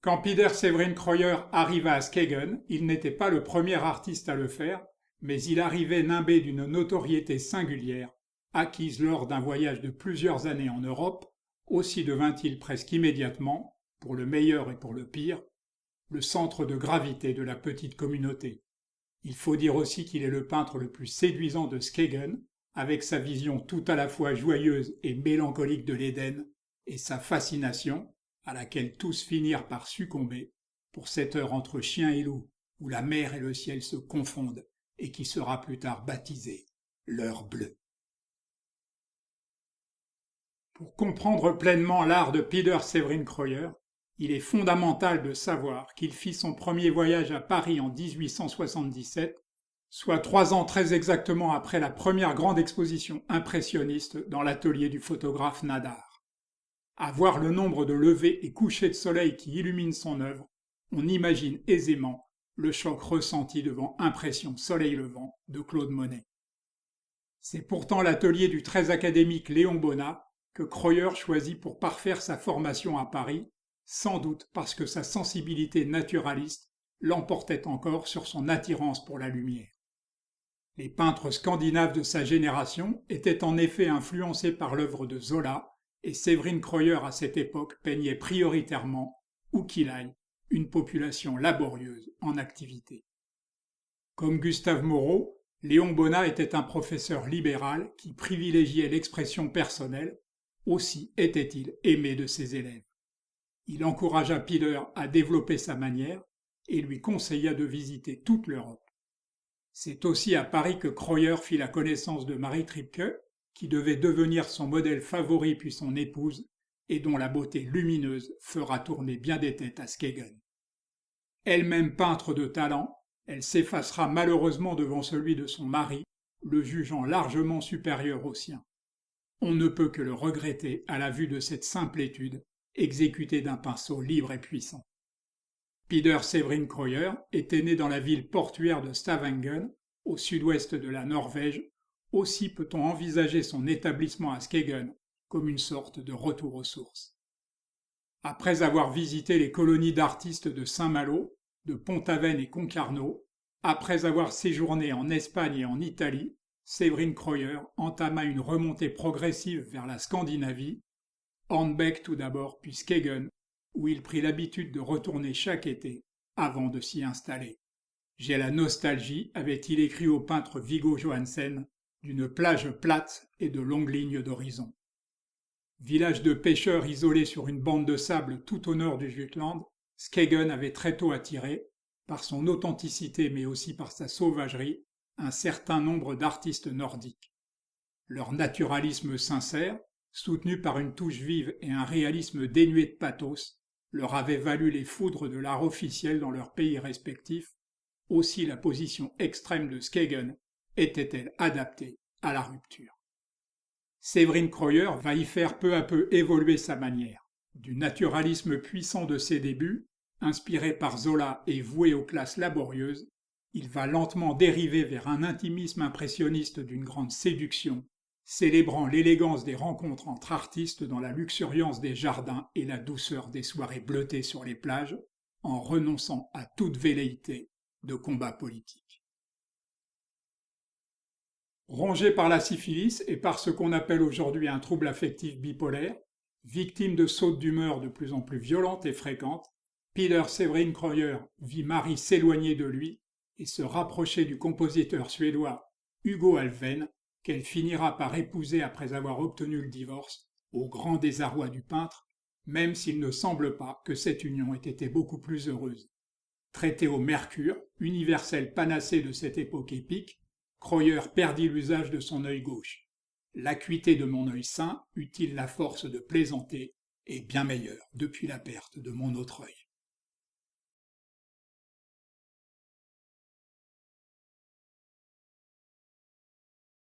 Quand Peder Severin Krøyer arriva à Skegen, il n'était pas le premier artiste à le faire, mais il arrivait nimbé d'une notoriété singulière, acquise lors d'un voyage de plusieurs années en Europe. Aussi devint-il presque immédiatement, pour le meilleur et pour le pire, le centre de gravité de la petite communauté. Il faut dire aussi qu'il est le peintre le plus séduisant de Skegen, avec sa vision tout à la fois joyeuse et mélancolique de l'Éden, et sa fascination, à laquelle tous finirent par succomber, pour cette heure entre chien et loup, où la mer et le ciel se confondent, et qui sera plus tard baptisée l'heure bleue. Pour comprendre pleinement l'art de Peder Severin Krøyer, il est fondamental de savoir qu'il fit son premier voyage à Paris en 1877, soit 3 ans très exactement après la première grande exposition impressionniste dans l'atelier du photographe Nadar. À voir le nombre de levées et couchers de soleil qui illuminent son œuvre, on imagine aisément le choc ressenti devant Impression Soleil Levant de Claude Monet. C'est pourtant l'atelier du très académique Léon Bonnat que Krøyer choisit pour parfaire sa formation à Paris, sans doute parce que sa sensibilité naturaliste l'emportait encore sur son attirance pour la lumière. Les peintres scandinaves de sa génération étaient en effet influencés par l'œuvre de Zola, et Severin Krøyer à cette époque peignait prioritairement, où qu'il aille, une population laborieuse en activité. Comme Gustave Moreau, Léon Bonnat était un professeur libéral qui privilégiait l'expression personnelle, aussi était-il aimé de ses élèves. Il encouragea Peder à développer sa manière et lui conseilla de visiter toute l'Europe. C'est aussi à Paris que Krøyer fit la connaissance de Marie Tripke, qui devait devenir son modèle favori puis son épouse, et dont la beauté lumineuse fera tourner bien des têtes à Skegen. Elle-même peintre de talent, elle s'effacera malheureusement devant celui de son mari, le jugeant largement supérieur au sien. On ne peut que le regretter à la vue de cette simple étude, exécutée d'un pinceau libre et puissant. Peder Severin Krøyer était né dans la ville portuaire de Stavanger, au sud-ouest de la Norvège. Aussi peut-on envisager son établissement à Skegen comme une sorte de retour aux sources. Après avoir visité les colonies d'artistes de Saint-Malo, de Pont-Aven et Concarneau, après avoir séjourné en Espagne et en Italie, Severin Krøyer entama une remontée progressive vers la Scandinavie, Hornbæk tout d'abord, puis Skegen, où il prit l'habitude de retourner chaque été avant de s'y installer. J'ai la nostalgie, avait-il écrit au peintre Viggo Johansen, d'une plage plate et de longues lignes d'horizon. Village de pêcheurs isolé sur une bande de sable tout au nord du Jutland, Skegen avait très tôt attiré, par son authenticité mais aussi par sa sauvagerie, un certain nombre d'artistes nordiques. Leur naturalisme sincère, soutenu par une touche vive et un réalisme dénué de pathos, leur avait valu les foudres de l'art officiel dans leurs pays respectifs. Aussi la position extrême de Skegen était-elle adaptée à la rupture. Severin Krøyer va y faire peu à peu évoluer sa manière. Du naturalisme puissant de ses débuts, inspiré par Zola et voué aux classes laborieuses, il va lentement dériver vers un intimisme impressionniste d'une grande séduction, célébrant l'élégance des rencontres entre artistes dans la luxuriance des jardins et la douceur des soirées bleutées sur les plages, en renonçant à toute velléité de combat politique. Rongé par la syphilis et par ce qu'on appelle aujourd'hui un trouble affectif bipolaire, victime de sautes d'humeur de plus en plus violentes et fréquentes, Peder Severin Krøyer vit Marie s'éloigner de lui et se rapprocher du compositeur suédois Hugo Alfvén, qu'elle finira par épouser après avoir obtenu le divorce, au grand désarroi du peintre, même s'il ne semble pas que cette union ait été beaucoup plus heureuse. Traité au mercure, universel panacée de cette époque épique, Krøyer perdit l'usage de son œil gauche. L'acuité de mon œil sain eut-il la force de plaisanter, et bien meilleure depuis la perte de mon autre œil.